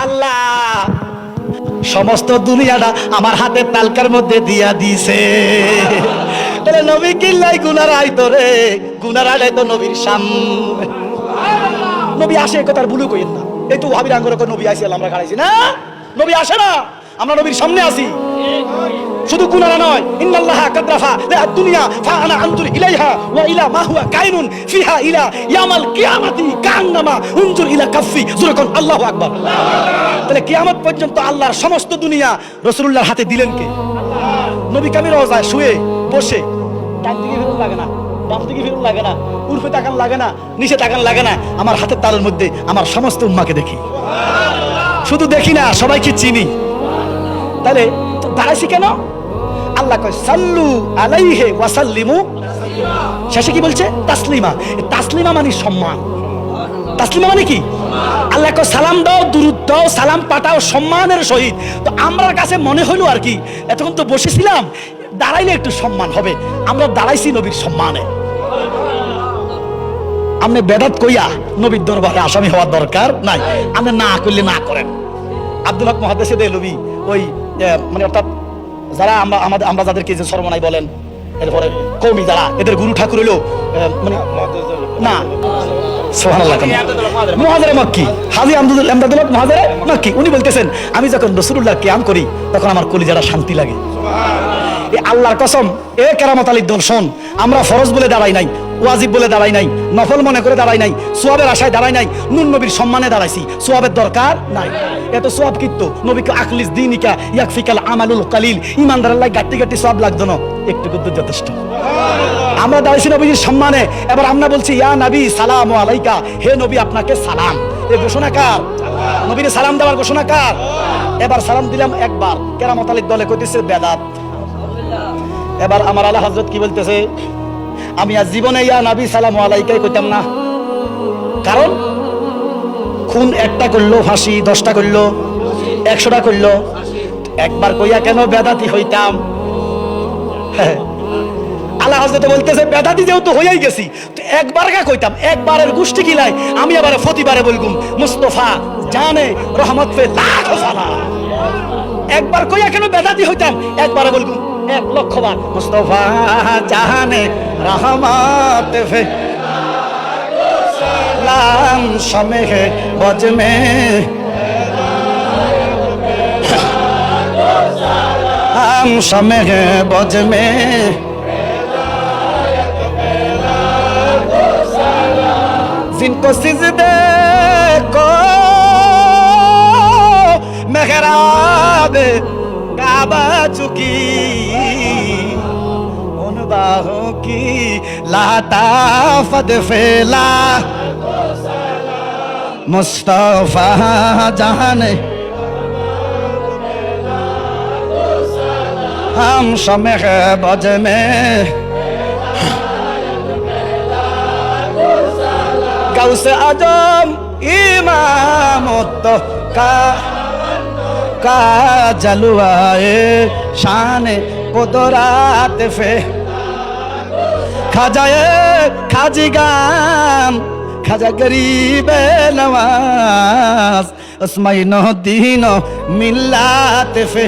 আল্লাহ সমস্ত দুনিয়াটা আমার হাতের তালকার মধ্যে দিয়া দিছে। তাহলে নবী কিল্লাই গুনার আইতো রে, গুনার আইতো নবীর সামনে। নবী আসে কথার ভুলু কইেন না। এই তো ওয়াহাবীর আঙ্গুরে নবী আইছে আমরা খাড়াইছি না, নবী আসে না, আমরা নবীর সামনে আসি। শুধু গুনারা নয়, ইন্নাল্লাহা কাদরাফা দুনিয়া ফা আনা আনজুর ইলাইহা ওয়া ইলা মা হুয়া কাইনুন ফিহা ইলা ইয়ামাল কিয়ামাতি কান্নামা উনজুর ইলা কাফি যুরকুন আল্লাহু আকবার। তাহলে কিয়ামত পর্যন্ত আল্লাহর সমস্ত দুনিয়া রাসূলুল্লাহর হাতে দিলেন কে? নবী কামির রওজায় শুয়ে বসে ডান দিকে ফিরুন লাগে না, বাম দিকে ফিরুন লাগে না, উর্ফে তাকান লাগে না, নিচে তাকান লাগে না, আমার হাতের তালুর মধ্যে আমার সমস্ত উম্মাকে দেখি। শুধু দেখি না, সবাইকে চিনি। তাহলে দাঁড়াইছি কেন? আল্লাহ কয় সাল্লু আলাইহি ওয়া সাল্লিমু, শেষে কি বলছে? তাসলিমা। তাসলিমা মানে সম্মান। তাসলিমা মানে কি? আল্লাহ কয় সালাম দাও, দুরূদ দাও, সালাম পাঠাও সম্মানের সহিত। তো আমরার কাছে মনে হইলো আর কি, এতক্ষণ তো বসেছিলাম, দাঁড়াইলে একটু সম্মান হবে, আমরা দাঁড়াইছি নবীর সম্মানে। আপনি বেদাত কইয়া নবীর দরবারে আসামি হওয়ার দরকার নাই। আপনি না করলে না করেন। আব্দুল হক মুহাদ্দিস দেহলভী ওই মানে অর্থাৎ যারা আমরা যাদেরকে যে সরমনাই বলেন, এরপরে কওমি যারা, এদের গুরু ঠাকুর হইলো মানে না সুবহানাল্লাহ মুহাজিরে মক্কি, হাজী আমদাদুল হক মুহাজিরে মক্কি। উনি বলতেছেন, আমি যখন রাসূলুল্লাহ কিয়াম করি তখন আমার কলিজাটা শান্তি লাগে। এই আল্লাহর কসম, এ কেরামত আলীর দল শোন, আমরা ফরজ বলে দাঁড়াই নাই, ওয়াজিব বলে দাঁড়াই নাই, নফল মনে করে দাঁড়াই নাই, সোয়াবের আশায় দাঁড়াই নাই, নূর নবীর সম্মানে দাঁড়াইছি। সোয়াবের দরকার নাই। এত সোয়াব কিত্ত নবীকে আখলিস দিনিকা ইয়াকফিকাল আমালুল কালিল, ইমানদার আল্লাহ গাট্টি গাট্টি সোয়াব লাগতো না, একটু কিন্তু যথেষ্ট। আমরা দাঁড়াইছি নবীর সম্মানে। এবার আমরা বলছি ইয়া নবী সালামু আলাইকা, হে নবী আপনাকে সালাম। এই ঘোষণা কার? নবীর সালাম দেওয়ার ঘোষণা কার? এবার সালাম দিলাম একবার, কেরামত আলীর দলে কইতেছে বেদাত। এবার আমার আলা হযরত কি বলতেছে, আমি আজ জীবনে ইয়া নবী সালামু আলাইকাই কইতাম না। কারণ খুন একটা করলো ফাঁসি, 10টা করলো, 100টা করলো, একবার কইয়া কেন বেদাতি হইতাম? আলা হযরত বলতেছে বেদাতি যেহেতু হইয়াই গেছি, তো একবার কা কইতাম, একবারের গোষ্ঠী কিলাই আমি আবার প্রতিবারে বলগুম মুস্তাফা জানে রহমত পে লাখ সালাম। একবার কইয়া কেন বেদাতি হইতাম, একবারে বলগুম 1,00,000 বার মুস্তাফা জানে রহমত পে লাম শমে বজ মে हम शमे बज में जिनको सिजदे को मेहराब काबा चुकी उन बाहों की लाताफत फैला मुस्तफा जाने हम शमे बज में गौसे आजम इमामत का जलवाए शान कुदरत फे खाजाए खाजिगाम खाजा गरीब नवाज उसमाइनो दीनो मिल्लात फे